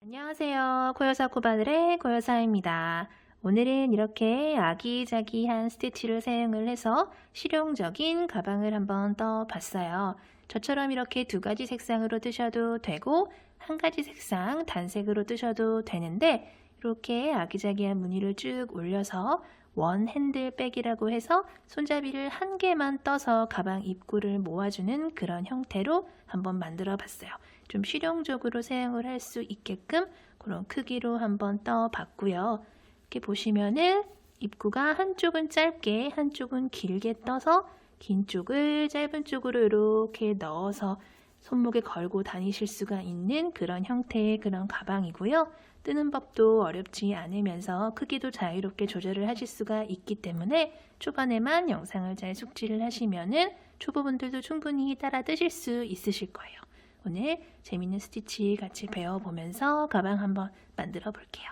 안녕하세요. 코요사 코바늘의 코요사입니다. 오늘은 이렇게 아기자기한 스티치를 사용을 해서 실용적인 가방을 한번 떠봤어요. 저처럼 이렇게 두 가지 색상으로 뜨셔도 되고 한 가지 색상 단색으로 뜨셔도 되는데 이렇게 아기자기한 무늬를 쭉 올려서 원 핸들백이라고 해서 손잡이를 한 개만 떠서 가방 입구를 모아주는 그런 형태로 한번 만들어 봤어요. 좀 실용적으로 사용을 할 수 있게끔 그런 크기로 한번 떠 봤고요. 이렇게 보시면은 입구가 한쪽은 짧게 한쪽은 길게 떠서 긴 쪽을 짧은 쪽으로 이렇게 넣어서 손목에 걸고 다니실 수가 있는 그런 형태의 그런 가방이고요. 뜨는 법도 어렵지 않으면서 크기도 자유롭게 조절을 하실 수가 있기 때문에 초반에만 영상을 잘 숙지를 하시면은 초보분들도 충분히 따라 뜨실 수 있으실 거예요. 오늘 재밌는 스티치 같이 배워보면서 가방 한번 만들어 볼게요.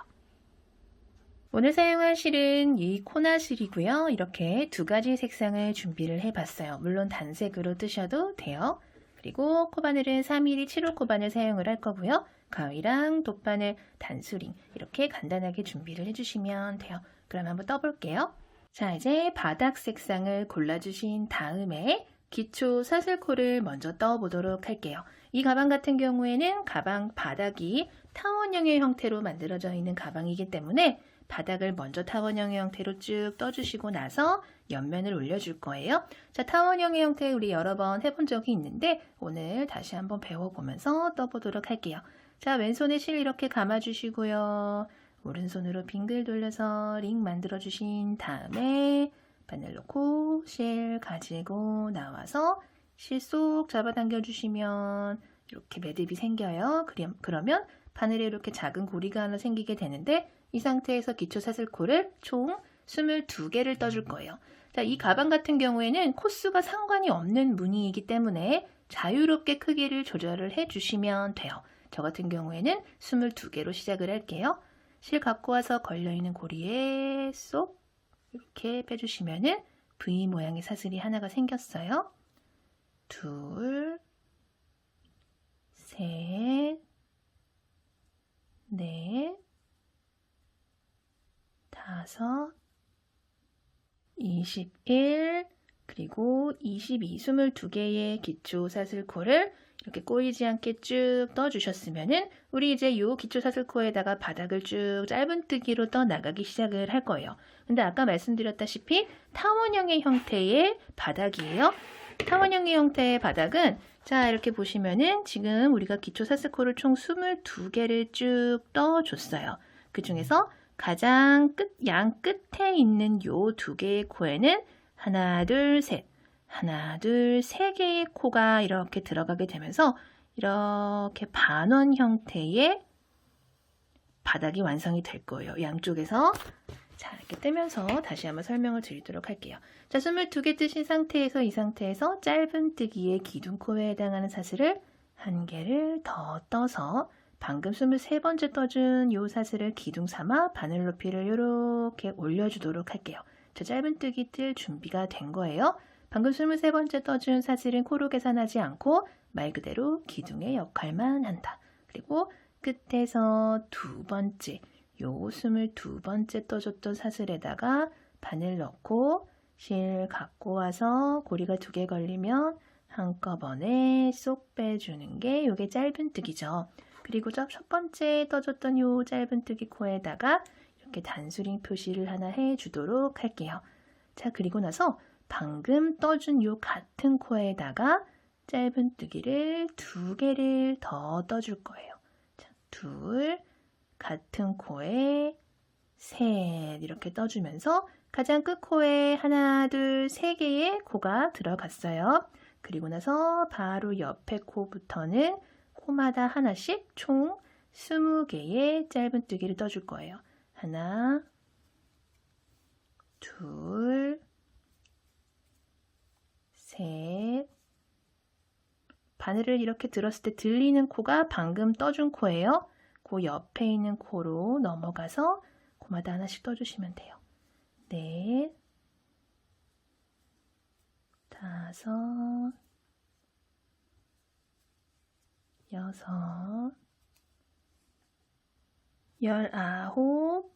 오늘 사용할 실은 이 코나실이고요. 이렇게 두 가지 색상을 준비를 해봤어요. 물론 단색으로 뜨셔도 돼요. 그리고 코바늘은 3mm 7호 코바늘 사용을 할 거고요. 가위랑 돗바늘, 단수링 이렇게 간단하게 준비를 해주시면 돼요. 그럼 한번 떠볼게요. 자, 이제 바닥 색상을 골라주신 다음에 기초 사슬코를 먼저 떠보도록 할게요. 이 가방 같은 경우에는 가방 바닥이 타원형의 형태로 만들어져 있는 가방이기 때문에 바닥을 먼저 타원형의 형태로 쭉 떠주시고 나서 옆면을 올려줄 거예요. 자, 타원형의 형태 우리 여러 번 해본 적이 있는데 오늘 다시 한번 배워보면서 떠보도록 할게요. 자, 왼손에 실 이렇게 감아주시고요. 오른손으로 빙글 돌려서 링 만들어주신 다음에 바늘 놓고 실 가지고 나와서 실 쏙 잡아당겨 주시면 이렇게 매듭이 생겨요. 그러면 바늘에 이렇게 작은 고리가 하나 생기게 되는데 이 상태에서 기초 사슬코를 총 22개를 떠줄 거예요. 자, 이 가방 같은 경우에는 코수가 상관이 없는 무늬이기 때문에 자유롭게 크기를 조절을 해주시면 돼요. 저 같은 경우에는 22개로 시작을 할게요. 실 갖고 와서 걸려있는 고리에 쏙 이렇게 빼주시면은 V 모양의 사슬이 하나가 생겼어요. 둘, 셋, 넷, 다섯, 21, 그리고 22, 22개의 기초 사슬코를 이렇게 꼬이지 않게 쭉 떠주셨으면은 우리 이제 요 기초 사슬코에다가 바닥을 쭉 짧은뜨기로 떠 나가기 시작을 할 거예요. 근데 아까 말씀드렸다시피 타원형의 형태의 바닥이에요. 타원형의 형태의 바닥은 자, 이렇게 보시면은 지금 우리가 기초 사슬코를 총 22개를 쭉 떠줬어요. 그 중에서 가장 양 끝에 있는 요 두 개의 코에는 하나, 둘, 셋, 하나, 둘, 세 개의 코가 이렇게 들어가게 되면서 이렇게 반원 형태의 바닥이 완성이 될 거예요. 양쪽에서. 자, 이렇게 떼면서 다시 한번 설명을 드리도록 할게요. 자, 22개 뜨신 상태에서 이 상태에서 짧은뜨기의 기둥코에 해당하는 사슬을 한 개를 더 떠서 방금 23번째 떠준 요 사슬을 기둥 삼아 바늘 높이를 이렇게 올려주도록 할게요. 자, 짧은뜨기 뜰 준비가 된 거예요. 방금 23번째 떠준 사슬은 코로 계산하지 않고 말 그대로 기둥의 역할만 한다. 그리고 끝에서 두 번째, 요 22번째 떠줬던 사슬에다가 바늘 넣고 실 갖고 와서 고리가 2개 걸리면 한꺼번에 쏙 빼주는 게 요게 짧은뜨기죠. 그리고 첫 번째 떠줬던 요 짧은뜨기 코에다가 이렇게 단수링 표시를 하나 해주도록 할게요. 자, 그리고 나서 방금 떠준 요 같은 코에다가 짧은뜨기를 2개를 더 떠줄 거예요. 자, 둘, 같은 코에 셋 이렇게 떠주면서 가장 끝 코에 하나, 둘, 세 개의 코가 들어갔어요. 그리고 나서 바로 옆에 코부터는 코마다 하나씩 총 20개의 짧은뜨기를 떠줄 거예요. 하나, 둘, 셋. 바늘을 이렇게 들었을 때 들리는 코가 방금 떠준 코예요. 그 옆에 있는 코로 넘어가서 코마다 하나씩 떠주시면 돼요. 넷, 다섯, 여섯, 19,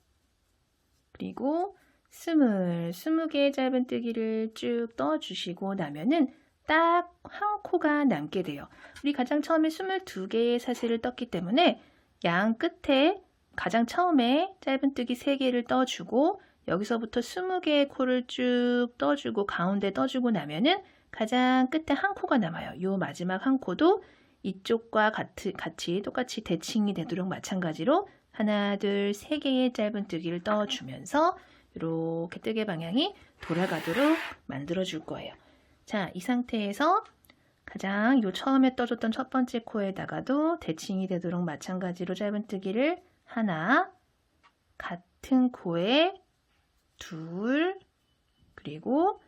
그리고 20개의 짧은뜨기를 쭉 떠주시고 나면은 딱 한 코가 남게 돼요. 우리 가장 처음에 22개의 사슬을 떴기 때문에 양 끝에 가장 처음에 짧은뜨기 3개를 떠주고 여기서부터 20개의 코를 쭉 떠주고 가운데 떠주고 나면은 가장 끝에 한 코가 남아요. 요 마지막 한 코도 이쪽과 같이 똑같이 대칭이 되도록 마찬가지로 하나, 둘, 3개의 짧은뜨기를 떠주면서 이렇게 뜨개 방향이 돌아가도록 만들어 줄 거예요. 자, 이 상태에서 가장 요 처음에 떠줬던 첫 번째 코에다가도 대칭이 되도록 마찬가지로 짧은뜨기를 하나, 같은 코에 둘, 그리고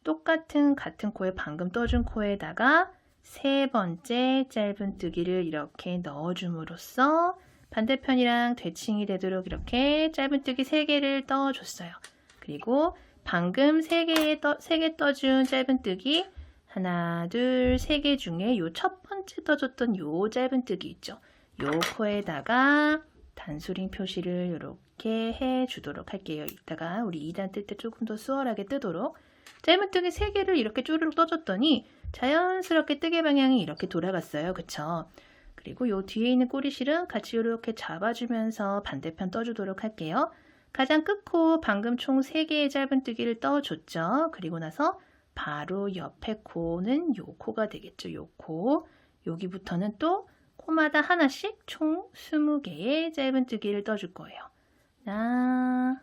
똑같은 같은 코에 방금 떠준 코에다가 세 번째 짧은뜨기를 이렇게 넣어줌으로써 반대편이랑 대칭이 되도록 이렇게 짧은뜨기 3개를 떠줬어요. 그리고 방금 3개 떠준 짧은뜨기 하나, 둘, 3개 중에 요 첫 번째 떠줬던 요 짧은뜨기 있죠. 요 코에다가 단수링 표시를 이렇게 해주도록 할게요. 이따가 우리 2단 뜰 때 조금 더 수월하게 뜨도록 짧은뜨기 3개를 이렇게 쪼르륵 떠줬더니 자연스럽게 뜨개 방향이 이렇게 돌아갔어요. 그쵸? 그리고 요 뒤에 있는 꼬리실은 같이 이렇게 잡아주면서 반대편 떠주도록 할게요. 가장 끝코 방금 총 3개의 짧은뜨기를 떠줬죠. 그리고 나서 바로 옆에 코는 요 코가 되겠죠. 요 코. 여기부터는 또 코마다 하나씩 총 20개의 짧은뜨기를 떠줄 거예요. 하나,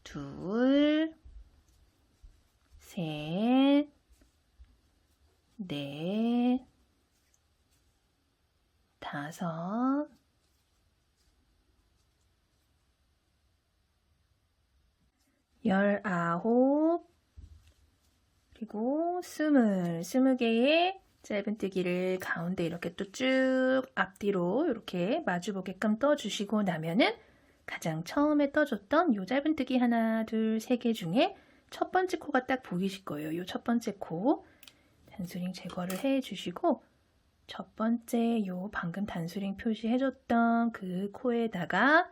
둘, 셋, 넷, 다섯, 열아홉, 그리고 20개의 짧은뜨기를 가운데 이렇게 또 쭉 앞뒤로 이렇게 마주보게끔 떠주시고 나면은 가장 처음에 떠줬던 요 짧은뜨기 하나, 둘, 3개 중에 첫 번째 코가 딱 보이실 거예요. 요 첫 번째 코 단수링 제거를 해주시고 첫 번째 요 방금 단수링 표시해줬던 그 코에다가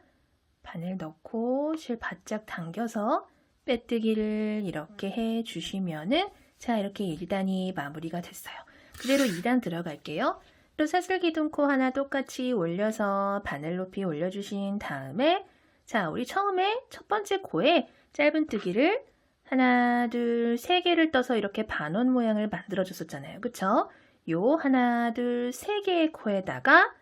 바늘 넣고 실 바짝 당겨서 빼뜨기를 이렇게 해주시면은 자 이렇게 1단이 마무리가 됐어요. 그대로 2단 들어갈게요. 또 사슬기둥코 하나 똑같이 올려서 바늘 높이 올려주신 다음에 자 우리 처음에 첫 번째 코에 짧은뜨기를 하나, 둘, 3개를 떠서 이렇게 반원 모양을 만들어 줬었잖아요. 그쵸? 요 하나, 둘, 3개의 코에다가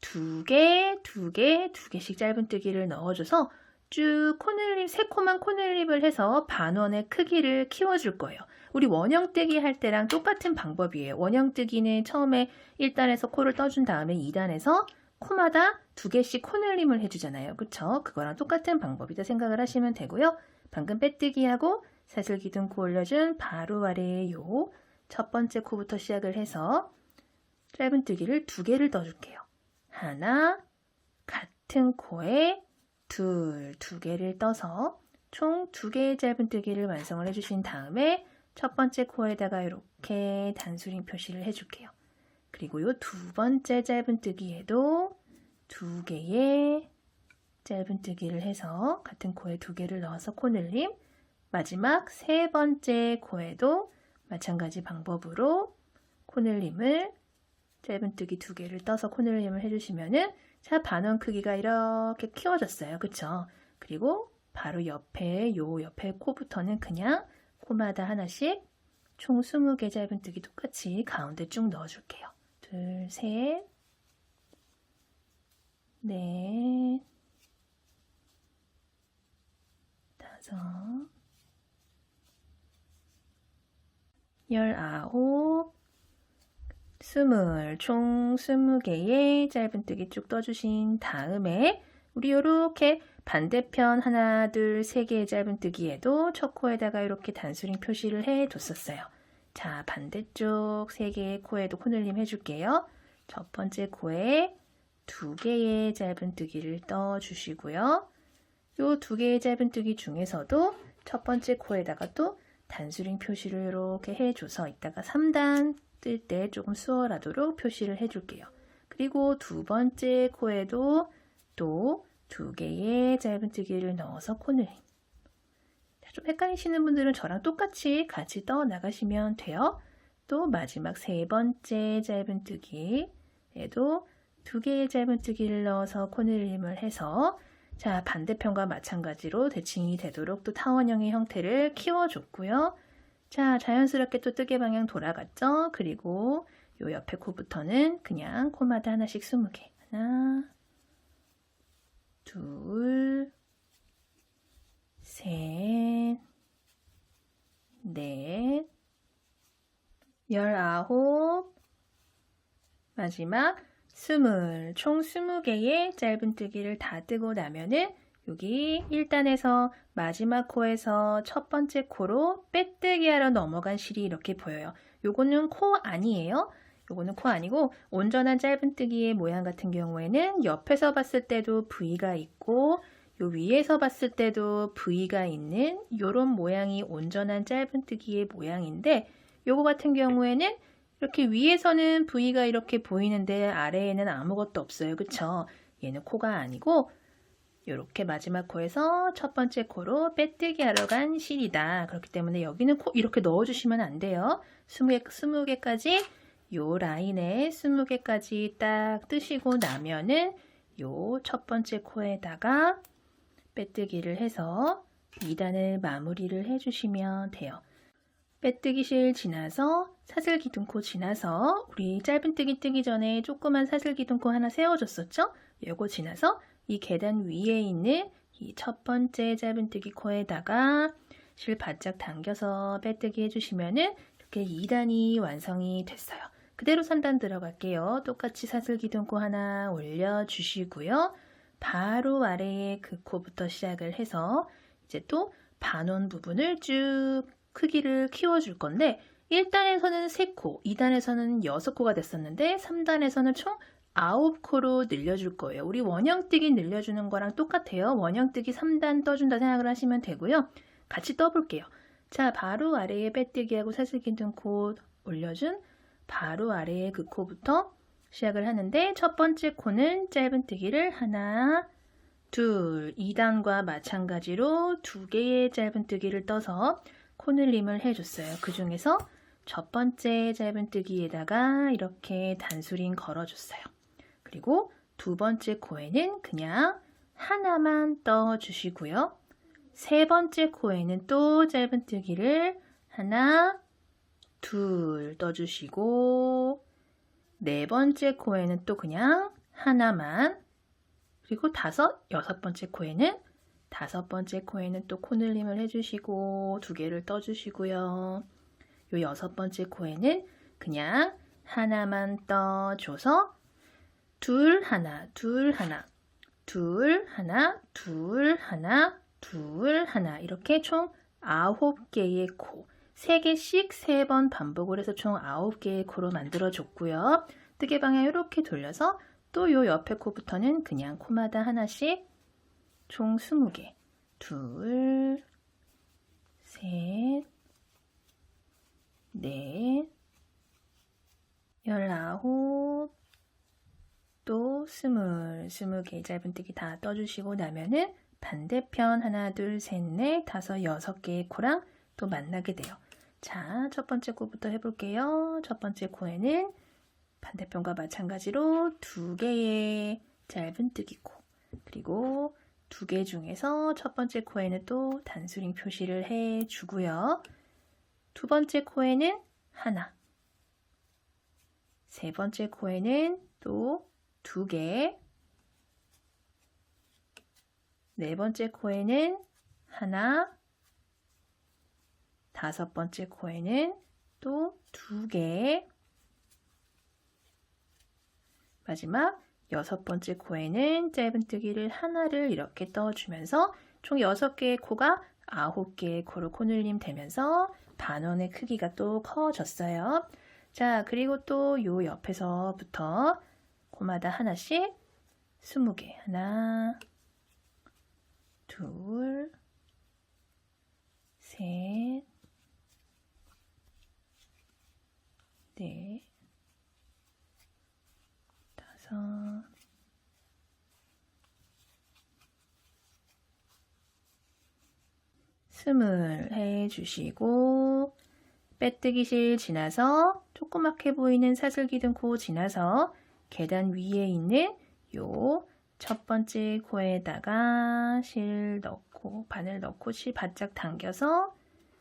2개씩 짧은뜨기를 넣어줘서 쭉 코늘립, 3코만 코늘립을 해서 반원의 크기를 키워줄 거예요. 우리 원형뜨기 할 때랑 똑같은 방법이에요. 원형뜨기는 처음에 1단에서 코를 떠준 다음에 2단에서 코마다 2개씩 코늘림을 해주잖아요. 그쵸? 그거랑 똑같은 방법이다 생각을 하시면 되고요. 방금 빼뜨기하고 사슬기둥코 올려준 바로 아래에 요 첫 번째 코부터 시작을 해서 짧은뜨기를 2개를 떠줄게요. 하나, 같은 코에 둘, 2개를 떠서 총 2개의 짧은뜨기를 완성을 해주신 다음에 첫 번째 코에다가 이렇게 단수링 표시를 해줄게요. 그리고 요 두 번째 짧은뜨기에도 2개의 짧은뜨기를 해서 같은 코에 2개를 넣어서 코늘림, 마지막 세 번째 코에도 마찬가지 방법으로 코늘림을 짧은뜨기 2개를 떠서 코늘림을 해주시면은 자 반원 크기가 이렇게 키워졌어요. 그쵸? 그리고 바로 옆에 코부터는 그냥 코마다 하나씩 총 20개 짧은뜨기 똑같이 가운데 쭉 넣어줄게요. 둘, 셋, 넷, 다섯, 19, 20, 총 20개의 짧은뜨기 쭉 떠주신 다음에 우리 요렇게 반대편 하나, 둘, 3개의 짧은뜨기에도 첫 코에다가 이렇게 단수링 표시를 해뒀었어요. 자, 반대쪽 3개의 코에도 코늘림 해줄게요. 첫 번째 코에 2개의 짧은뜨기를 떠주시고요. 요 2개의 짧은뜨기 중에서도 첫 번째 코에다가 또 단수링 표시를 이렇게 해줘서 이따가 3단 뜰 때 조금 수월하도록 표시를 해줄게요. 그리고 두 번째 코에도 또 2개의 짧은뜨기를 넣어서 코늘림. 좀 헷갈리시는 분들은 저랑 똑같이 같이 떠 나가시면 돼요. 또 마지막 3번째 짧은뜨기에도 2개의 짧은뜨기를 넣어서 코늘림을 해서 자, 반대편과 마찬가지로 대칭이 되도록 또 타원형의 형태를 키워줬고요. 자, 자연스럽게 또 뜨개 방향 돌아갔죠? 그리고 요 옆에 코부터는 그냥 코마다 하나씩 20개. 하나, 둘, 셋, 넷, 19, 마지막 20, 총 20개의 짧은뜨기를 다 뜨고 나면은 여기 1단에서 마지막 코에서 첫 번째 코로 빼뜨기 하러 넘어간 실이 이렇게 보여요. 요거는 코 아니에요. 요거는 코 아니고 온전한 짧은뜨기의 모양 같은 경우에는 옆에서 봤을 때도 V가 있고 요 위에서 봤을 때도 V가 있는 요런 모양이 온전한 짧은뜨기의 모양인데 요거 같은 경우에는 이렇게 위에서는 V가 이렇게 보이는데 아래에는 아무것도 없어요. 그쵸? 얘는 코가 아니고 이렇게 마지막 코에서 첫 번째 코로 빼뜨기 하러 간 실이다. 그렇기 때문에 여기는 코 이렇게 넣어주시면 안 돼요. 20개까지 요 라인에 20개까지 딱 뜨시고 나면은 요 첫 번째 코에다가 빼뜨기를 해서 2단을 마무리를 해주시면 돼요. 빼뜨기 실 지나서 사슬기둥코 지나서 우리 짧은뜨기 뜨기 전에 조그만 사슬기둥코 하나 세워줬었죠? 요거 지나서 이 계단 위에 있는 이 첫 번째 짧은뜨기 코에다가 실 바짝 당겨서 빼뜨기 해주시면은 이렇게 2단이 완성이 됐어요. 그대로 3단 들어갈게요. 똑같이 사슬기둥코 하나 올려주시고요. 바로 아래에 그 코부터 시작을 해서 이제 또 반원 부분을 쭉 크기를 키워줄 건데 1단에서는 3코, 2단에서는 6코가 됐었는데 3단에서는 총 9코로 늘려줄 거예요. 우리 원형뜨기 늘려주는 거랑 똑같아요. 원형뜨기 3단 떠준다 생각을 하시면 되고요. 같이 떠볼게요. 자, 바로 아래에 빼뜨기하고 사슬기둥코 올려준 바로 아래에 그 코부터 시작을 하는데 첫 번째 코는 짧은뜨기를 하나, 둘, 2단과 마찬가지로 2개의 짧은뜨기를 떠서 코늘림을 해줬어요. 그 중에서 첫 번째 짧은뜨기에다가 이렇게 단수링 걸어줬어요. 그리고 두 번째 코에는 그냥 하나만 떠주시고요. 세 번째 코에는 또 짧은뜨기를 하나, 둘 떠주시고 네 번째 코에는 또 그냥 하나만 그리고 여섯 번째 코에는 또 코늘림을 해주시고 2개를 떠주시고요. 요 6번째 코에는 그냥 하나만 떠줘서 둘 하나, 둘 하나, 둘 하나, 둘 하나, 둘 하나 이렇게 총 9개의 코 3개씩 3번 반복을 해서 총 9개의 코로 만들어줬고요. 뜨개 방향 이렇게 돌려서 또 요 옆에 코부터는 그냥 코마다 하나씩 총 20개 둘, 셋, 넷, 19, 또 20개 짧은뜨기 다 떠주시고 나면은 반대편 하나, 둘, 셋, 넷, 5, 6개의 코랑 또 만나게 돼요. 자, 첫 번째 코부터 해볼게요. 첫 번째 코에는 반대편과 마찬가지로 2개의 짧은뜨기 코 그리고 2개 중에서 첫 번째 코에는 또 단수링 표시를 해주고요. 두 번째 코에는 하나 세 번째 코에는 또 2개 네 번째 코에는 하나 다섯 번째 코에는 또 2개 마지막 6번째 코에는 짧은뜨기를 하나를 이렇게 떠주면서 총 6개의 코가 9개의 코로 코늘림 되면서 반원의 크기가 또 커졌어요. 자, 그리고 또 요 옆에서부터 코마다 하나씩 20개 하나 둘 셋 넷 다섯 스물 해주시고 빼뜨기실 지나서 조그맣게 보이는 사슬기둥 코 지나서 계단 위에 있는 요 첫 번째 코에다가 실 넣고 바늘 넣고 실 바짝 당겨서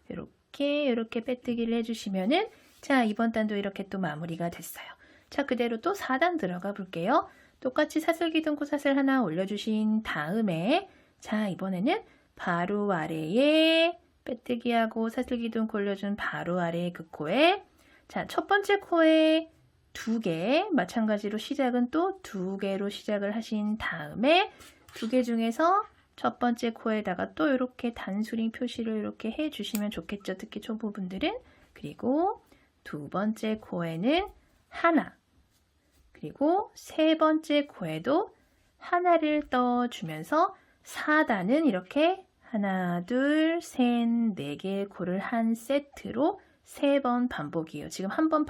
이렇게 빼뜨기를 해주시면은 자 이번 단도 이렇게 또 마무리가 됐어요. 자 그대로 또 4단 들어가 볼게요. 똑같이 사슬기둥 코 사슬 하나 올려주신 다음에 자 이번에는 바로 아래에 빼뜨기하고 사슬기둥 올려준 바로 아래의 그 코에 자 첫 번째 코에 2개 마찬가지로 시작은 또 2개로 시작을 하신 다음에 2개 중에서 첫 번째 코에다가 또 이렇게 단수링 표시를 이렇게 해주시면 좋겠죠. 특히 초보분들은. 그리고 두 번째 코에는 하나 그리고 세 번째 코에도 하나를 떠주면서 4단은 이렇게 하나, 둘, 셋, 4개의 코를 한 세트로 3번 반복이에요. 지금 한 번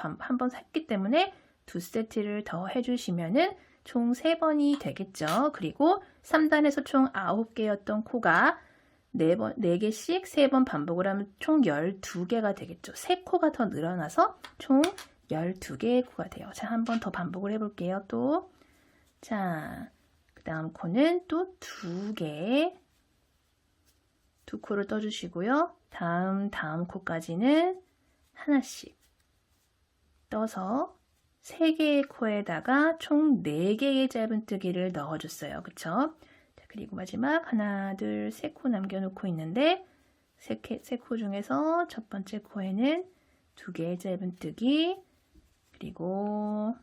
했기 때문에 2세트를 더 해주시면은 총 3번이 되겠죠. 그리고 3단에서 총 9개였던 코가 4개씩 3번 반복을 하면 총 12개가 되겠죠. 3코가 더 늘어나서 총 12개의 코가 돼요. 자, 한 번 더 반복을 해볼게요. 또. 자, 그 다음 코는 또 2개. 2코를 떠주시고요. 다음 코까지는 하나씩 떠서 3개의 코에다가 총 4개의 짧은뜨기를 넣어줬어요. 그쵸? 자, 그리고 마지막 하나, 둘, 3코 남겨놓고 있는데 3코 중에서 첫 번째 코에는 2개의 짧은뜨기 그리고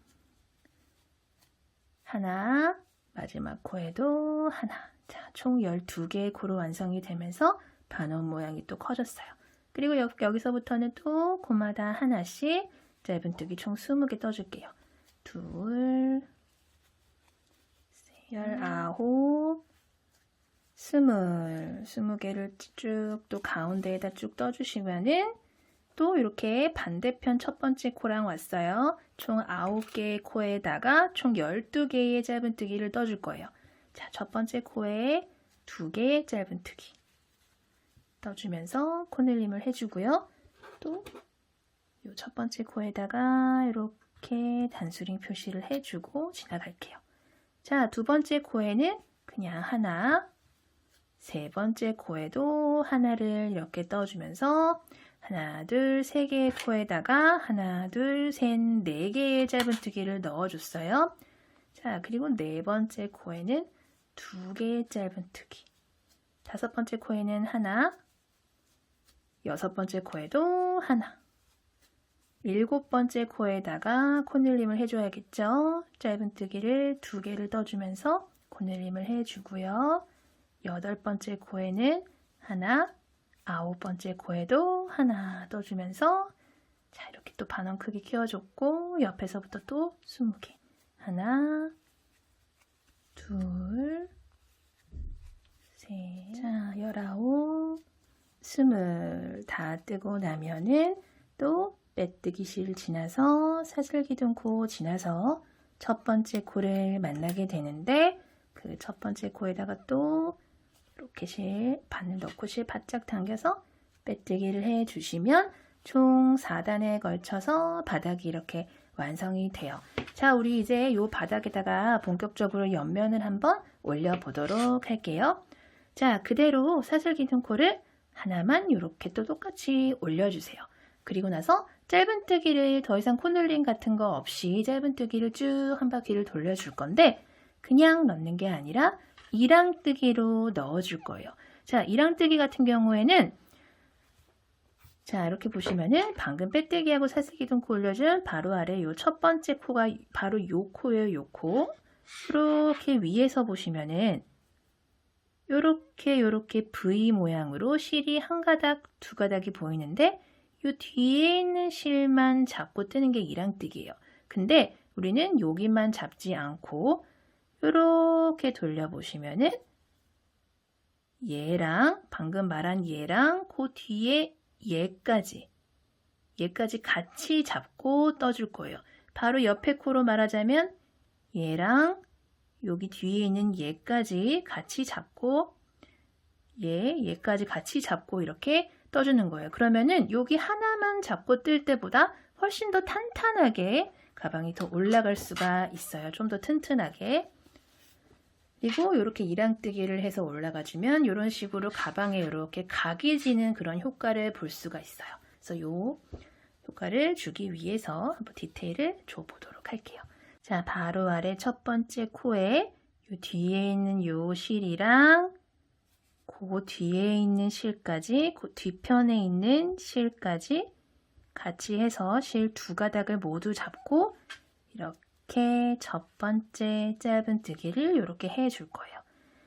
하나, 마지막 코에도 하나. 자, 총 12개의 코로 완성이 되면서 반원 모양이 또 커졌어요. 그리고 여기서부터는 또 코마다 하나씩 짧은뜨기 총 20개 떠줄게요. 2, 19, 20개를 쭉 또 가운데에다 쭉 떠주시면은 또 이렇게 반대편 첫 번째 코랑 왔어요. 총 9개의 코에다가 총 12개의 짧은뜨기를 떠줄 거예요. 자, 첫 번째 코에 2개의 짧은뜨기 떠주면서 코늘림을 해주고요. 또 이 첫 번째 코에다가 이렇게 단수링 표시를 해주고 지나갈게요. 자, 두 번째 코에는 그냥 하나, 세 번째 코에도 하나를 이렇게 떠주면서 하나, 둘, 3개의 코에다가 하나, 둘, 셋, 4개의 짧은뜨기를 넣어줬어요. 자, 그리고 네 번째 코에는 2개의 짧은뜨기. 다섯 번째 코에는 하나, 여섯 번째 코에도 하나. 7번째 코에다가 코늘림을 해줘야겠죠. 짧은뜨기를 2개를 떠주면서 코늘림을 해주고요. 8번째 코에는 하나, 9번째 코에도 하나 떠주면서 자 이렇게 또 반원 크기 키워줬고 옆에서부터 또 20개 하나, 둘, 셋, 자 19, 20 다 뜨고 나면은 또 빼뜨기 실 지나서 사슬기둥 코 지나서 첫 번째 코를 만나게 되는데 그 첫 번째 코에다가 또 이렇게 바늘 넣고 실 바짝 당겨서 빼뜨기를 해주시면 총 4단에 걸쳐서 바닥이 이렇게 완성이 돼요. 자, 우리 이제 이 바닥에다가 본격적으로 옆면을 한번 올려보도록 할게요. 자, 그대로 사슬기둥 코를 하나만 이렇게 또 똑같이 올려주세요. 그리고 나서 짧은뜨기를 더 이상 코늘림 같은 거 없이 짧은뜨기를 쭉 한 바퀴를 돌려줄 건데 그냥 넣는 게 아니라 이랑뜨기로 넣어줄 거예요. 자, 이랑뜨기 같은 경우에는 자 이렇게 보시면은 방금 빼뜨기하고 사슬기둥 코 올려준 바로 아래 요 첫 번째 코가 바로 요 코예요. 요 코. 이렇게 위에서 보시면은 요렇게 V 모양으로 실이 한 가닥, 두 가닥이 보이는데 요 뒤에 있는 실만 잡고 뜨는 게 이랑뜨기예요. 근데 우리는 여기만 잡지 않고 이렇게 돌려보시면은 얘랑 방금 말한 얘랑 그 뒤에 얘까지 같이 잡고 떠줄 거예요. 바로 옆에 코로 말하자면 얘랑 여기 뒤에 있는 얘까지 같이 잡고 얘까지 같이 잡고 이렇게 떠주는 거예요. 그러면은 여기 하나만 잡고 뜰 때보다 훨씬 더 탄탄하게 가방이 더 올라갈 수가 있어요. 좀 더 튼튼하게. 그리고 이렇게 이랑뜨기를 해서 올라가주면 이런 식으로 가방에 이렇게 각이 지는 그런 효과를 볼 수가 있어요. 그래서 이 효과를 주기 위해서 한번 디테일을 줘보도록 할게요. 자, 바로 아래 첫 번째 코에 이 뒤에 있는 요 실이랑 그 뒤에 있는 실까지, 그 뒤편에 있는 실까지 같이 해서 실 두 가닥을 모두 잡고 이렇게 첫 번째 짧은뜨기를 이렇게 해줄 거예요.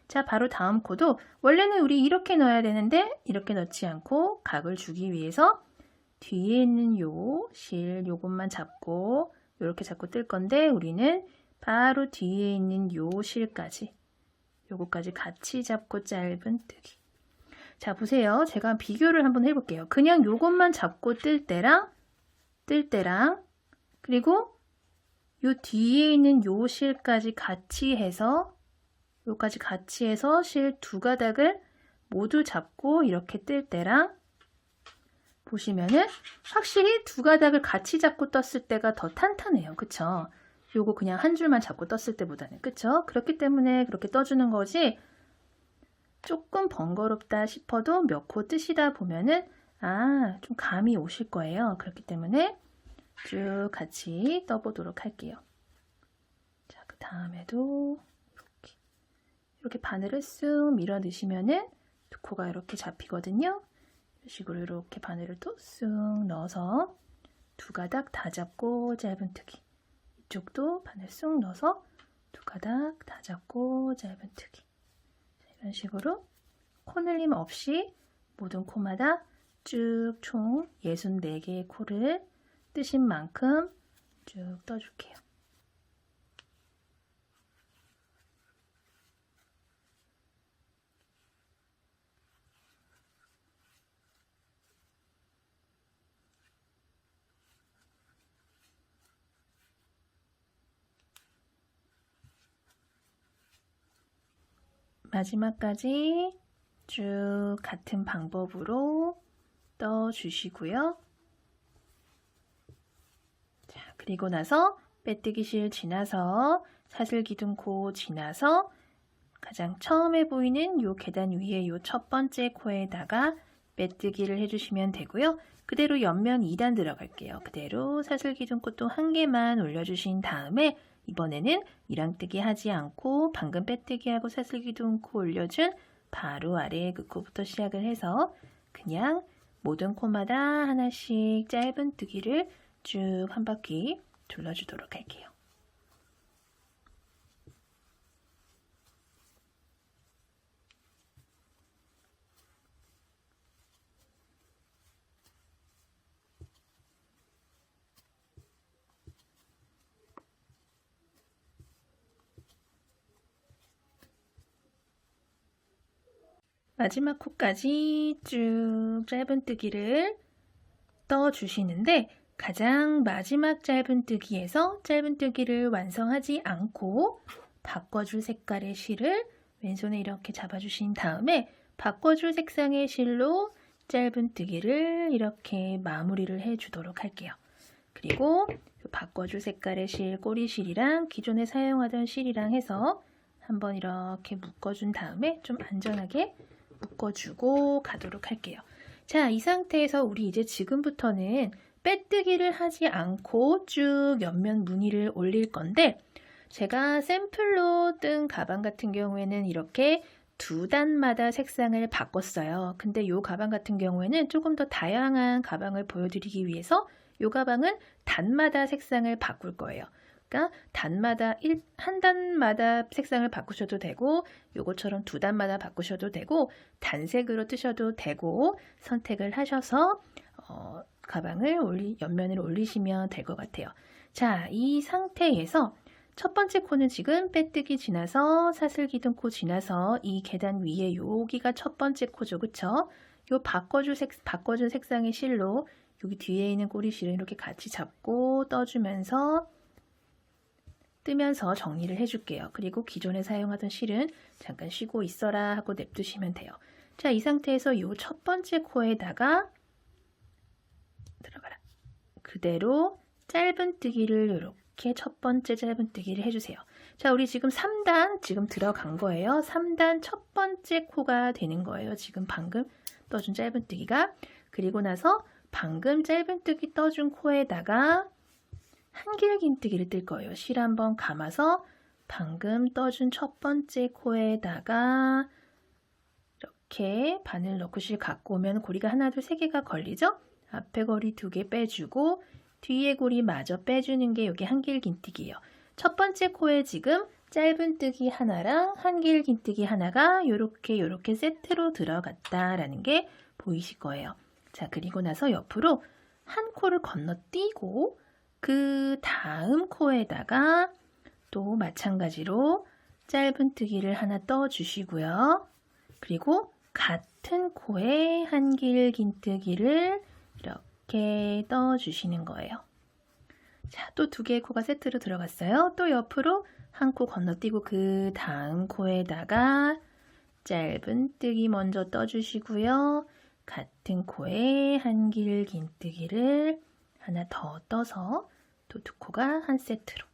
자, 바로 다음 코도 원래는 우리 이렇게 넣어야 되는데 이렇게 넣지 않고 각을 주기 위해서 뒤에 있는 요 실 요것만 잡고 이렇게 잡고 뜰 건데 우리는 바로 뒤에 있는 요 실까지 요거까지 같이 잡고 짧은뜨기. 자, 보세요. 제가 비교를 한번 해볼게요. 그냥 요것만 잡고 뜰 때랑 그리고 요 뒤에 있는 요 실까지 같이 해서 요까지 같이 해서 실 두 가닥을 모두 잡고 이렇게 뜰 때랑 보시면은 확실히 두 가닥을 같이 잡고 떴을 때가 더 탄탄해요. 그쵸? 요거 그냥 한 줄만 잡고 떴을 때보다는. 그쵸? 그렇기 때문에 그렇게 떠주는 거지 조금 번거롭다 싶어도 몇 코 뜨시다 보면은 좀 감이 오실 거예요. 그렇기 때문에 쭉 같이 떠보도록 할게요. 자, 그 다음에도 이렇게 바늘을 쑥 밀어 넣으시면은 두 코가 이렇게 잡히거든요. 이런 식으로 이렇게 바늘을 또 쑥 넣어서 두 가닥 다 잡고 짧은뜨기. 이쪽도 바늘 쑥 넣어서 두 가닥 다 잡고 짧은뜨기. 이런 식으로 코늘림 없이 모든 코마다 쭉 총 64개의 코를 뜨신 만큼 쭉 떠줄게요. 마지막까지 쭉 같은 방법으로 떠주시고요. 자, 그리고 나서 빼뜨기 실 지나서 사슬기둥코 지나서 가장 처음에 보이는 요 계단 위에 요 첫 번째 코에다가 빼뜨기를 해주시면 되고요. 그대로 옆면 2단 들어갈게요. 그대로 사슬기둥코 또 한 개만 올려주신 다음에 이번에는 이랑뜨기 하지 않고 방금 빼뜨기하고 사슬기둥코 올려준 바로 아래 그 코부터 시작을 해서 그냥 모든 코마다 하나씩 짧은뜨기를 쭉 한 바퀴 둘러주도록 할게요. 마지막 코까지 쭉 짧은뜨기를 떠주시는데 가장 마지막 짧은뜨기에서 짧은뜨기를 완성하지 않고 바꿔줄 색깔의 실을 왼손에 이렇게 잡아주신 다음에 바꿔줄 색상의 실로 짧은뜨기를 이렇게 마무리를 해주도록 할게요. 그리고 바꿔줄 색깔의 실, 꼬리실이랑 기존에 사용하던 실이랑 해서 한번 이렇게 묶어준 다음에 좀 안전하게 묶어주고 가도록 할게요. 자, 이 상태에서 우리 이제 지금부터는 빼뜨기를 하지 않고 쭉 옆면 무늬를 올릴 건데 제가 샘플로 뜬 가방 같은 경우에는 이렇게 두 단마다 색상을 바꿨어요. 근데 이 가방 같은 경우에는 조금 더 다양한 가방을 보여드리기 위해서 이 가방은 단마다 색상을 바꿀 거예요. 그러니까 단마다 한 단마다 색상을 바꾸셔도 되고 요것처럼 두 단마다 바꾸셔도 되고 단색으로 뜨셔도 되고 선택을 하셔서 가방을 옆면을 올리시면 될 것 같아요. 자, 이 상태에서 첫 번째 코는 지금 빼뜨기 지나서 사슬기둥코 지나서 이 계단 위에 여기가 첫 번째 코죠. 그쵸? 요 바꿔준 색상의 실로 여기 뒤에 있는 꼬리실을 이렇게 같이 잡고 떠주면서 뜨면서 정리를 해줄게요. 그리고 기존에 사용하던 실은 잠깐 쉬고 있어라 하고 냅두시면 돼요. 자, 이 상태에서 이 첫 번째 코에다가 들어가라. 그대로 짧은뜨기를 이렇게 첫 번째 짧은뜨기를 해주세요. 자, 우리 지금 3단 지금 들어간 거예요. 3단 첫 번째 코가 되는 거예요. 지금 방금 떠준 짧은뜨기가. 그리고 나서 방금 짧은뜨기 떠준 코에다가 한길긴뜨기를 뜰 거예요. 실 한번 감아서 방금 떠준 첫 번째 코에다가 이렇게 바늘 넣고 실 갖고 오면 고리가 하나, 둘, 세 개가 걸리죠? 앞에 고리 2개 빼주고 뒤에 고리 마저 빼주는 게 여기 한길긴뜨기예요. 첫 번째 코에 지금 짧은뜨기 하나랑 한길긴뜨기 하나가 요렇게 세트로 들어갔다라는 게 보이실 거예요. 자, 그리고 나서 옆으로 한 코를 건너뛰고 그 다음 코에다가 또 마찬가지로 짧은뜨기를 하나 떠주시고요. 그리고 같은 코에 한길긴뜨기를 이렇게 떠주시는 거예요. 자, 또 2개의 코가 세트로 들어갔어요. 또 옆으로 한 코 건너뛰고 그 다음 코에다가 짧은뜨기 먼저 떠주시고요. 같은 코에 한길긴뜨기를 하나 더 떠서 또 2코가 한 세트로.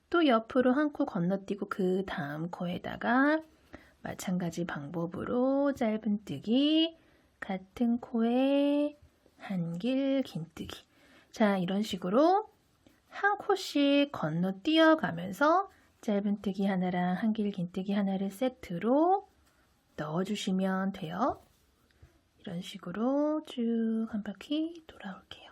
또 옆으로 한 코 건너뛰고 그 다음 코에다가 마찬가지 방법으로 짧은뜨기, 같은 코에 한길긴뜨기. 자, 이런 식으로 한 코씩 건너뛰어 가면서 짧은뜨기 하나랑 한길긴뜨기 하나를 세트로 넣어주시면 돼요. 이런 식으로 쭉 한 바퀴 돌아올게요.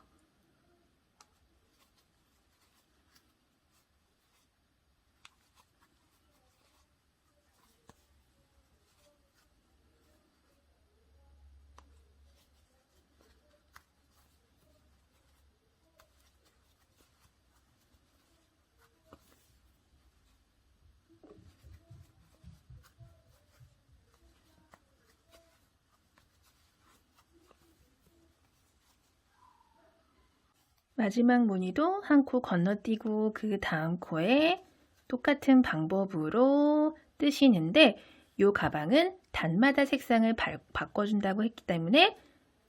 마지막 무늬도 한 코 건너뛰고 그 다음 코에 똑같은 방법으로 뜨시는데 이 가방은 단마다 색상을 바꿔준다고 했기 때문에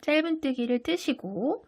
짧은뜨기를 뜨시고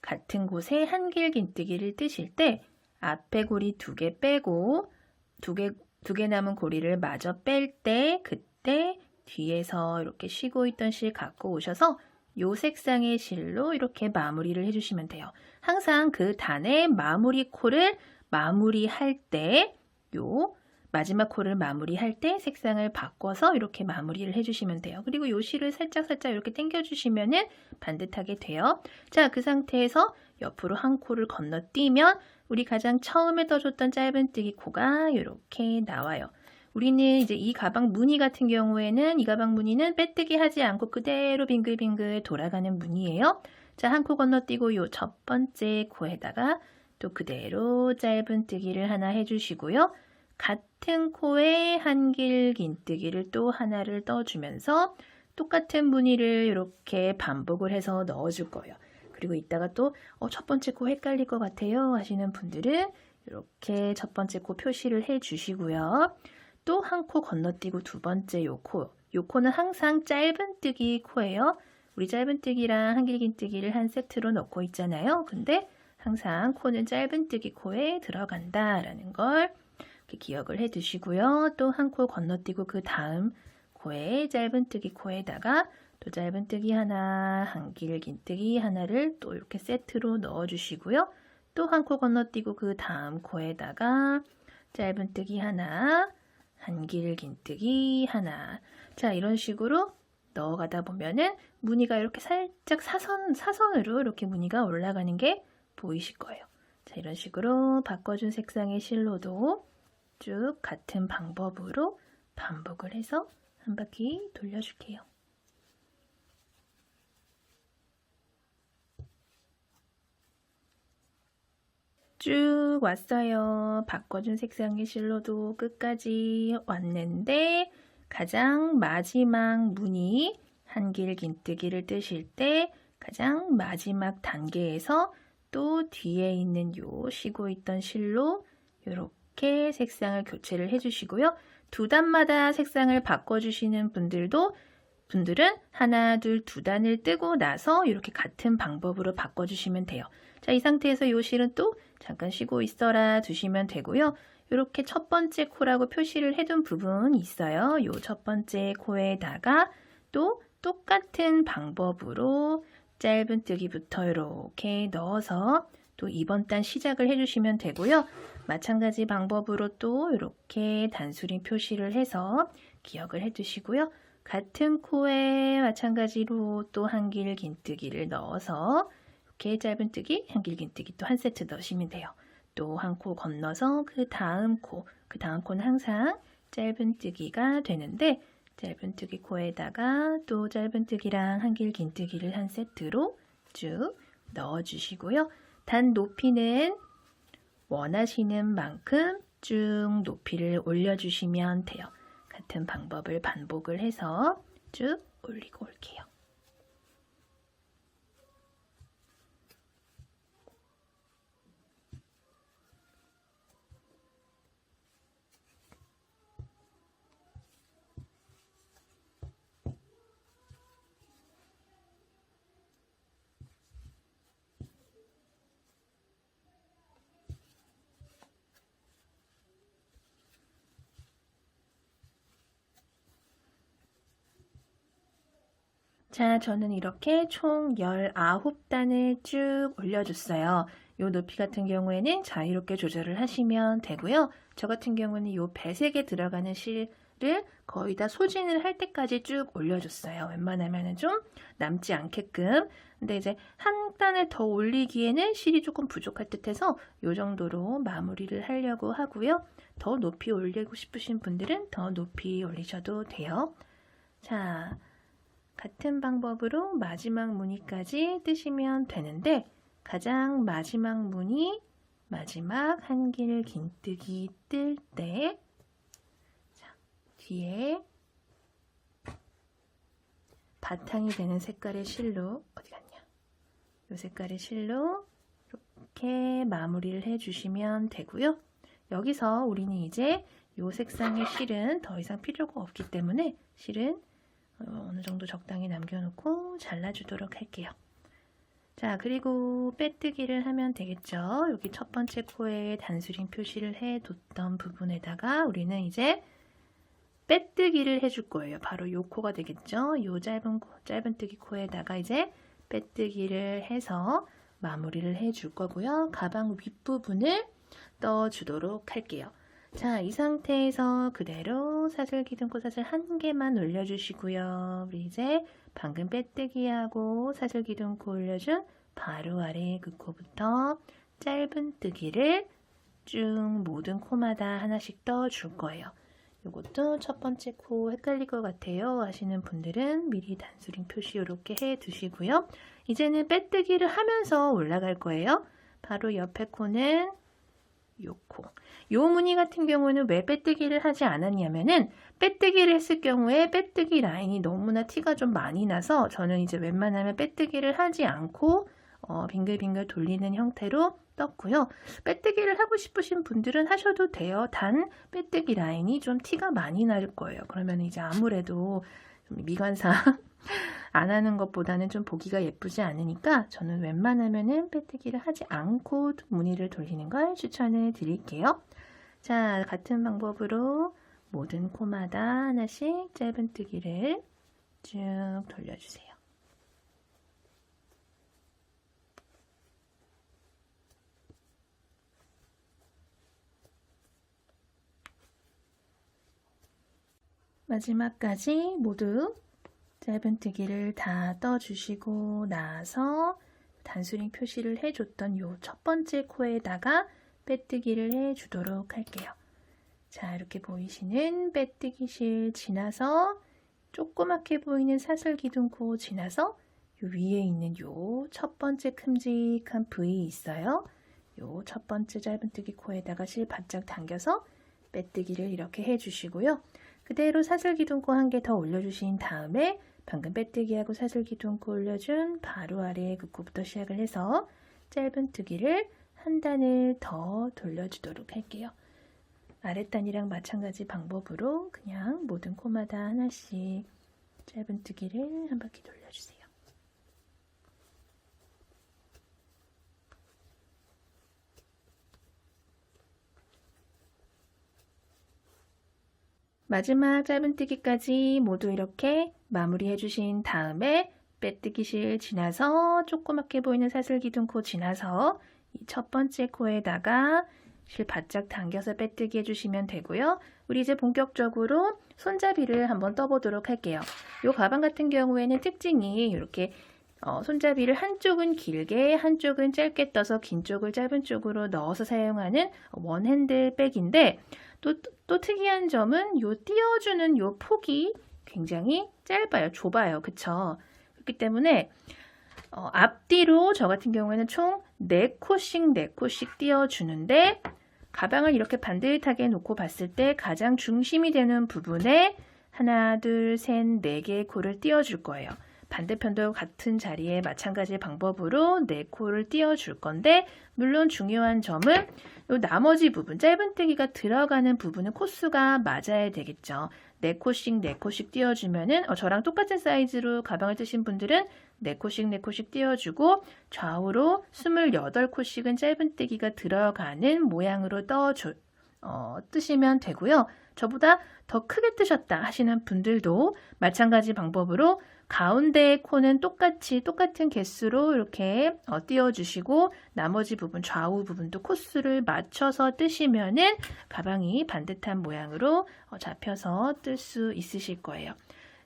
같은 곳에 한길긴뜨기를 뜨실 때 앞에 고리 2개 빼고 2개 남은 고리를 마저 뺄 때 그때 뒤에서 이렇게 쉬고 있던 실 갖고 오셔서 요 색상의 실로 이렇게 마무리를 해주시면 돼요. 항상 그 단의 마무리 코를 마무리할 때 요 마지막 코를 마무리할 때 색상을 바꿔서 이렇게 마무리를 해주시면 돼요. 그리고 요 실을 살짝 이렇게 당겨주시면은 반듯하게 돼요. 자, 그 상태에서 옆으로 한 코를 건너뛰면 우리 가장 처음에 떠줬던 짧은뜨기 코가 이렇게 나와요. 우리는 이제 이 가방 무늬 같은 경우에는 이 가방 무늬는 빼뜨기 하지 않고 그대로 빙글빙글 돌아가는 무늬예요. 자, 한 코 건너뛰고 요 첫 번째 코에다가 또 그대로 짧은뜨기를 하나 해주시고요. 같은 코에 한길긴뜨기를 또 하나를 떠주면서 똑같은 무늬를 이렇게 반복을 해서 넣어줄 거예요. 그리고 이따가 또 첫 번째 코 헷갈릴 것 같아요 하시는 분들은 이렇게 첫 번째 코 표시를 해주시고요. 또 한 코 건너뛰고 두 번째 요 코는 항상 짧은뜨기 코예요. 우리 짧은뜨기랑 한길긴뜨기를 한 세트로 넣고 있잖아요. 근데 항상 코는 짧은뜨기 코에 들어간다라는 걸 이렇게 기억을 해 두시고요. 또 한 코 건너뛰고 그 다음 코에 짧은뜨기 코에다가 또 짧은뜨기 하나, 한길긴뜨기 하나를 또 이렇게 세트로 넣어 주시고요. 또 한 코 건너뛰고 그 다음 코에다가 짧은뜨기 하나, 한길긴뜨기 하나. 자, 이런 식으로 넣어가다 보면은 무늬가 이렇게 살짝 사선으로 이렇게 무늬가 올라가는 게 보이실 거예요. 자, 이런 식으로 바꿔준 색상의 실로도 쭉 같은 방법으로 반복을 해서 한 바퀴 돌려줄게요. 쭉 왔어요. 바꿔준 색상의 실로도 끝까지 왔는데 가장 마지막 무늬 한길긴뜨기를 뜨실 때 가장 마지막 단계에서 또 뒤에 있는 요 쉬고 있던 실로 이렇게 색상을 교체를 해주시고요. 두 단마다 색상을 바꿔주시는 분들도 분들은 하나, 둘, 두 단을 뜨고 나서 이렇게 같은 방법으로 바꿔주시면 돼요. 자, 이 상태에서 요 실은 또 잠깐 쉬고 있어라 두시면 되고요. 이렇게 첫 번째 코라고 표시를 해둔 부분이 있어요. 요 첫 번째 코에다가 또 똑같은 방법으로 짧은뜨기부터 이렇게 넣어서 또 이번 단 시작을 해주시면 되고요. 마찬가지 방법으로 또 이렇게 단수링 표시를 해서 기억을 해두시고요. 같은 코에 마찬가지로 또 한길 긴뜨기를 넣어서 이렇게 짧은뜨기, 한길 긴뜨기 또 한 세트 넣으시면 돼요. 또 한 코 건너서 그 다음 코는 항상 짧은뜨기가 되는데 짧은뜨기 코에다가 또 짧은뜨기랑 한길 긴뜨기를 한 세트로 쭉 넣어주시고요. 단 높이는 원하시는 만큼 쭉 높이를 올려주시면 돼요. 같은 방법을 반복을 해서 쭉 올리고 올게요. 자, 저는 이렇게 총 19단을 쭉 올려줬어요. 이 높이 같은 경우에는 자유롭게 조절을 하시면 되고요. 저 같은 경우는 이 배색에 들어가는 실을 거의 다 소진을 할 때까지 쭉 올려줬어요. 웬만하면 좀 남지 않게끔. 근데 이제 한 단을 더 올리기에는 실이 조금 부족할 듯해서 이 정도로 마무리를 하려고 하고요. 더 높이 올리고 싶으신 분들은 더 높이 올리셔도 돼요. 자, 같은 방법으로 마지막 무늬까지 뜨시면 되는데 가장 마지막 무늬, 마지막 한길 긴뜨기 뜰 때 뒤에 바탕이 되는 색깔의 실로 어디 갔냐? 이 색깔의 실로 이렇게 마무리를 해주시면 되고요. 여기서 우리는 이제 이 색상의 실은 더 이상 필요가 없기 때문에 실은 어느 정도 적당히 남겨놓고 잘라주도록 할게요. 자, 그리고 빼뜨기를 하면 되겠죠. 여기 첫 번째 코에 단수링 표시를 해뒀던 부분에다가 우리는 이제 빼뜨기를 해줄 거예요. 바로 요 코가 되겠죠. 요 짧은뜨기 코에다가 이제 빼뜨기를 해서 마무리를 해줄 거고요. 가방 윗부분을 떠주도록 할게요. 자, 이 상태에서 그대로 사슬 기둥코 사슬 한 개만 올려주시고요. 우리 이제 방금 빼뜨기하고 사슬 기둥코 올려준 바로 아래 그 코부터 짧은뜨기를 쭉 모든 코마다 하나씩 떠줄 거예요. 이것도 첫 번째 코 헷갈릴 것 같아요 하시는 분들은 미리 단수링 표시 이렇게 해 두시고요. 이제는 빼뜨기를 하면서 올라갈 거예요. 바로 옆에 코는 요 코. 요 무늬 같은 경우는 왜 빼뜨기를 하지 않았냐면은 빼뜨기를 했을 경우에 빼뜨기 라인이 너무나 티가 좀 많이 나서 저는 이제 웬만하면 빼뜨기를 하지 않고 빙글빙글 돌리는 형태로 떴고요. 빼뜨기를 하고 싶으신 분들은 하셔도 돼요. 단 빼뜨기 라인이 좀 티가 많이 날 거예요. 그러면 이제 아무래도 좀 미관상 안 하는 것보다는 좀 보기가 예쁘지 않으니까 저는 웬만하면은 빼뜨기를 하지 않고 무늬를 돌리는 걸 추천을 드릴게요. 자, 같은 방법으로 모든 코마다 하나씩 짧은뜨기를 쭉 돌려주세요. 마지막까지 모두 짧은뜨기를 다 떠주시고 나서 단수링 표시를 해줬던 요 첫 번째 코에다가 빼뜨기를 해주도록 할게요. 자, 이렇게 보이시는 빼뜨기 실 지나서 조그맣게 보이는 사슬 기둥코 지나서 요 위에 있는 요 첫 번째 큼직한 V 있어요. 요 첫 번째 짧은뜨기 코에다가 실 바짝 당겨서 빼뜨기를 이렇게 해주시고요. 그대로 사슬 기둥코 한 개 더 올려주신 다음에 방금 빼뜨기하고 사슬 기둥코 올려준 바로 아래의 그 코부터 시작을 해서 짧은뜨기를 한 단을 더 돌려주도록 할게요. 아랫단이랑 마찬가지 방법으로 그냥 모든 코마다 하나씩 짧은뜨기를 한 바퀴 돌려주세요. 마지막 짧은뜨기까지 모두 이렇게 마무리해 주신 다음에 빼뜨기실 지나서 조그맣게 보이는 사슬기둥코 지나서 이 첫 번째 코에다가 실 바짝 당겨서 빼뜨기 해주시면 되고요. 우리 이제 본격적으로 손잡이를 한번 떠보도록 할게요. 이 가방 같은 경우에는 특징이 이렇게 손잡이를 한쪽은 길게 한쪽은 짧게 떠서 긴 쪽을 짧은 쪽으로 넣어서 사용하는 원핸드 백인데 또 특이한 점은 요 띄워주는 요 폭이 굉장히 짧아요. 좁아요. 그쵸? 그렇기 때문에 앞뒤로 저 같은 경우에는 총 4코씩 띄워주는데 가방을 이렇게 반듯하게 놓고 봤을 때 가장 중심이 되는 부분에 하나, 둘, 셋, 4개의 코를 띄워줄 거예요. 반대편도 같은 자리에 마찬가지 방법으로 4코를 띄워줄 건데 물론 중요한 점은 이 나머지 부분, 짧은뜨기가 들어가는 부분은 코수가 맞아야 되겠죠. 4코씩 띄워주면은 저랑 똑같은 사이즈로 가방을 뜨신 분들은 4코씩 띄워주고 좌우로 28코씩은 짧은뜨기가 들어가는 모양으로 뜨시면 되고요. 저보다 더 크게 뜨셨다 하시는 분들도 마찬가지 방법으로 가운데 코는 똑같은 개수로 이렇게 띄워주시고 나머지 부분, 좌우 부분도 코수를 맞춰서 뜨시면은 가방이 반듯한 모양으로 잡혀서 뜰 수 있으실 거예요.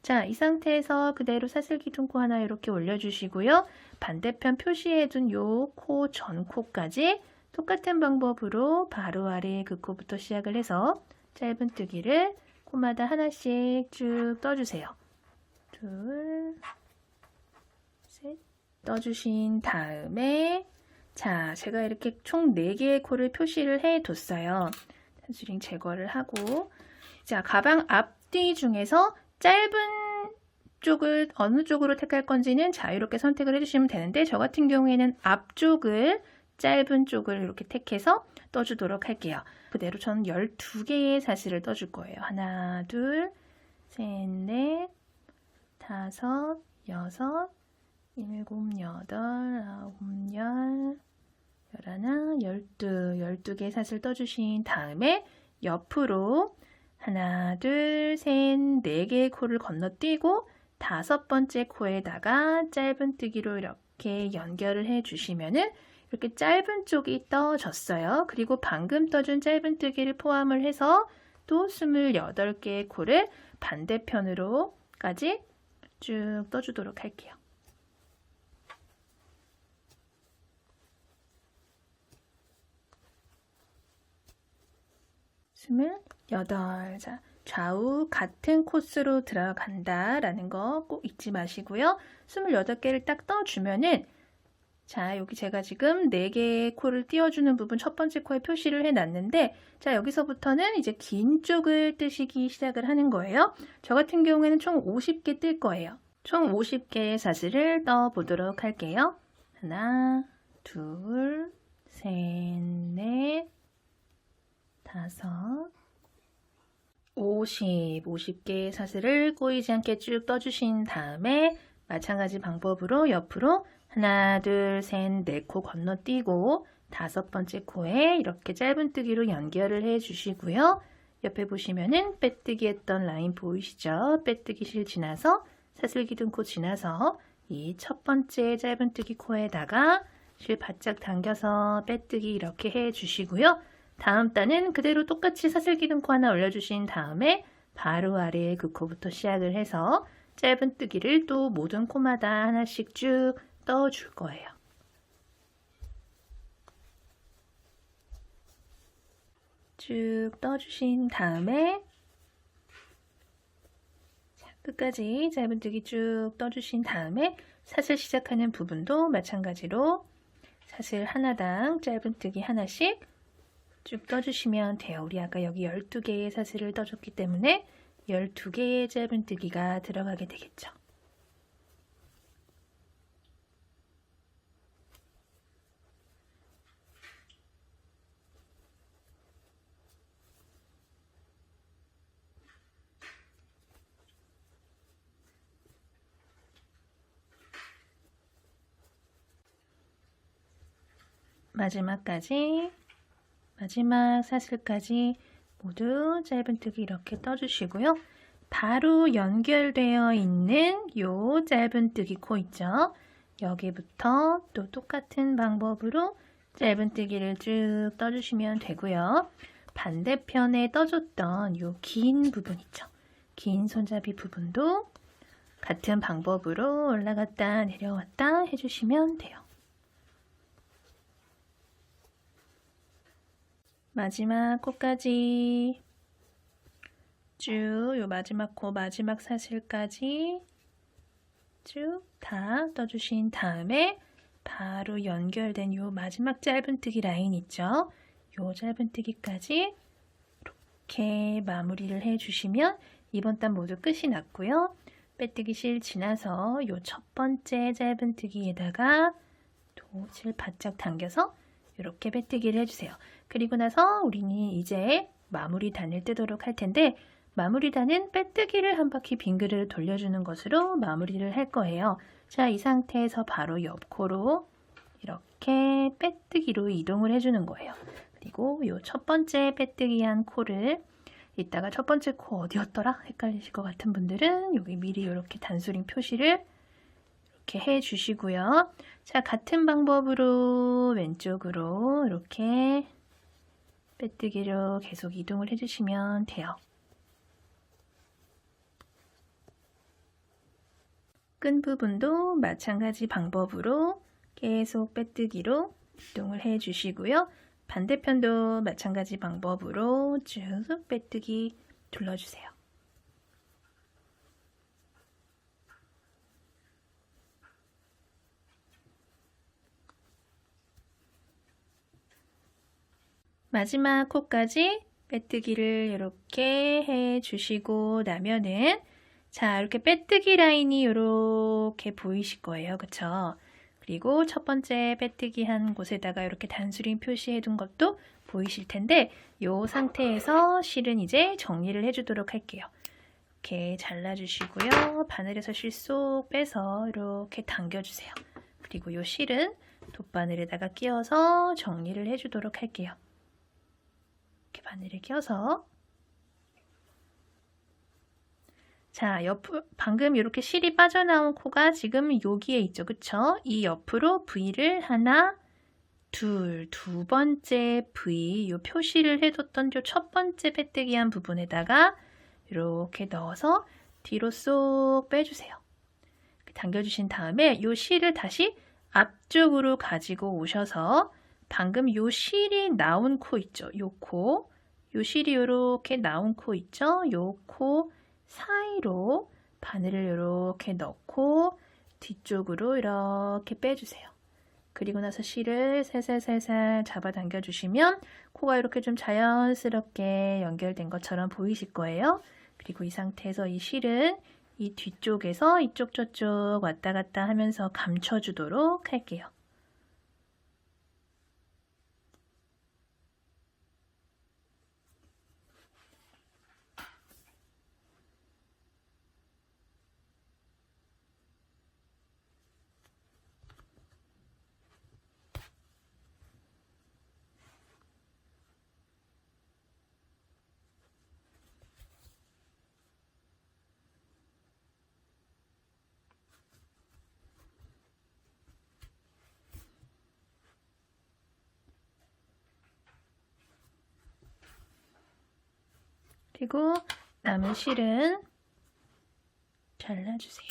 자, 이 상태에서 그대로 사슬기둥코 하나 이렇게 올려주시고요. 반대편 표시해둔 요 코 전코까지 똑같은 방법으로 바로 아래 그 코부터 시작을 해서 짧은뜨기를 코마다 하나씩 쭉 떠주세요. 둘, 셋 떠주신 다음에 자, 제가 이렇게 총 4개의 코를 표시를 해뒀어요. 산수링 제거를 하고 자, 가방 앞뒤 중에서 짧은 쪽을 어느 쪽으로 택할 건지는 자유롭게 선택을 해주시면 되는데 저 같은 경우에는 앞쪽을 짧은 쪽을 이렇게 택해서 떠주도록 할게요. 그대로 저는 12개의 사슬을 떠줄 거예요. 하나, 둘, 셋, 넷, 다섯, 여섯, 일곱, 여덟, 아홉, 열, 열하나, 12개의 사슬 떠주신 다음에 옆으로 하나, 둘, 셋, 4개의 코를 건너뛰고 5번째 코에다가 짧은뜨기로 이렇게 연결을 해주시면은 이렇게 짧은 쪽이 떠졌어요. 그리고 방금 떠준 짧은뜨기를 포함을 해서 또 28개의 코를 반대편으로까지 쭉 떠주도록 할게요. 28. 자, 좌우 같은 코스로 들어간다 라는 거 꼭 잊지 마시고요. 28개를 딱 떠주면은 자, 여기 제가 지금 4개의 코를 띄워주는 부분 첫 번째 코에 표시를 해놨는데 자, 여기서부터는 이제 긴 쪽을 뜨시기 시작을 하는 거예요. 저 같은 경우에는 총 50개 뜰 거예요. 총 50개의 사슬을 떠보도록 할게요. 하나, 둘, 셋, 넷, 다섯, 50개의 사슬을 꼬이지 않게 쭉 떠주신 다음에 마찬가지 방법으로 옆으로 하나, 둘, 셋, 4코 건너뛰고 5번째 코에 이렇게 짧은뜨기로 연결을 해주시고요. 옆에 보시면은 빼뜨기 했던 라인 보이시죠? 빼뜨기 실 지나서 사슬기둥코 지나서 이 첫 번째 짧은뜨기 코에다가 실 바짝 당겨서 빼뜨기 이렇게 해주시고요. 다음 단은 그대로 똑같이 사슬기둥코 하나 올려주신 다음에 바로 아래에 그 코부터 시작을 해서 짧은뜨기를 또 모든 코마다 하나씩 쭉 떠줄 거예요. 쭉 떠주신 다음에 자, 끝까지 짧은뜨기 쭉 떠주신 다음에 사슬 시작하는 부분도 마찬가지로 사슬 하나당 짧은뜨기 하나씩 쭉 떠주시면 돼요. 우리 아까 여기 12개의 사슬을 떠줬기 때문에 12개의 짧은뜨기가 들어가게 되겠죠. 마지막까지, 마지막 사슬까지 모두 짧은뜨기 이렇게 떠주시고요. 바로 연결되어 있는 요 짧은뜨기 코 있죠? 여기부터 또 똑같은 방법으로 짧은뜨기를 쭉 떠주시면 되고요. 반대편에 떠줬던 요 긴 부분 있죠? 긴 손잡이 부분도 같은 방법으로 올라갔다 내려왔다 해주시면 돼요. 마지막 코까지 쭉 요 마지막 코 마지막 사슬까지 쭉 다 떠주신 다음에 바로 연결된 요 마지막 짧은뜨기 라인 있죠? 요 짧은뜨기까지 이렇게 마무리를 해주시면 이번 단 모두 끝이 났고요. 빼뜨기 실 지나서 요 첫 번째 짧은뜨기에다가 또 실 바짝 당겨서 이렇게 빼뜨기를 해주세요. 그리고 나서 우리는 이제 마무리 단을 뜨도록 할 텐데 마무리 단은 빼뜨기를 한 바퀴 빙그르르 돌려주는 것으로 마무리를 할 거예요. 자, 이 상태에서 바로 옆코로 이렇게 빼뜨기로 이동을 해주는 거예요. 그리고 이 첫 번째 빼뜨기 한 코를 이따가 첫 번째 코 어디였더라? 헷갈리실 것 같은 분들은 여기 미리 이렇게 단수링 표시를 이렇게 해주시고요. 자, 같은 방법으로 왼쪽으로 이렇게 빼뜨기로 계속 이동을 해주시면 돼요. 끈 부분도 마찬가지 방법으로 계속 빼뜨기로 이동을 해주시고요. 반대편도 마찬가지 방법으로 쭉 빼뜨기 둘러주세요. 마지막 코까지 빼뜨기를 이렇게 해주시고 나면은 자, 이렇게 빼뜨기 라인이 이렇게 보이실 거예요. 그쵸? 그리고 첫 번째 빼뜨기 한 곳에다가 이렇게 단수링 표시해 둔 것도 보이실 텐데 이 상태에서 실은 이제 정리를 해주도록 할게요. 이렇게 잘라주시고요. 바늘에서 실 쏙 빼서 이렇게 당겨주세요. 그리고 이 실은 돗바늘에다가 끼워서 정리를 해주도록 할게요. 이렇게 바늘에 껴서 자, 방금 이렇게 실이 빠져나온 코가 지금 여기에 있죠. 그쵸? 이 옆으로 V를 하나, 두 번째 V, 요 표시를 해뒀던 요 첫 번째 빼뜨기 한 부분에다가 이렇게 넣어서 뒤로 쏙 빼주세요. 당겨주신 다음에 요 실을 다시 앞쪽으로 가지고 오셔서 방금 요 실이 나온 코 있죠. 요 코, 요 실이 이렇게 나온 코 있죠. 요 코 사이로 바늘을 이렇게 넣고 뒤쪽으로 이렇게 빼주세요. 그리고 나서 실을 살살살살 잡아당겨 주시면 코가 이렇게 좀 자연스럽게 연결된 것처럼 보이실 거예요. 그리고 이 상태에서 이 실은 이 뒤쪽에서 이쪽 저쪽 왔다 갔다 하면서 감춰주도록 할게요. 그리고 남은 실은 잘라주세요.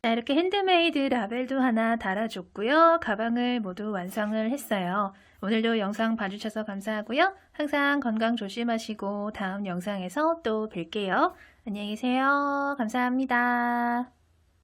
자, 이렇게 핸드메이드 라벨도 하나 달아줬고요. 가방을 모두 완성을 했어요. 오늘도 영상 봐주셔서 감사하고요. 항상 건강 조심하시고 다음 영상에서 또 뵐게요. 안녕히 계세요. 감사합니다.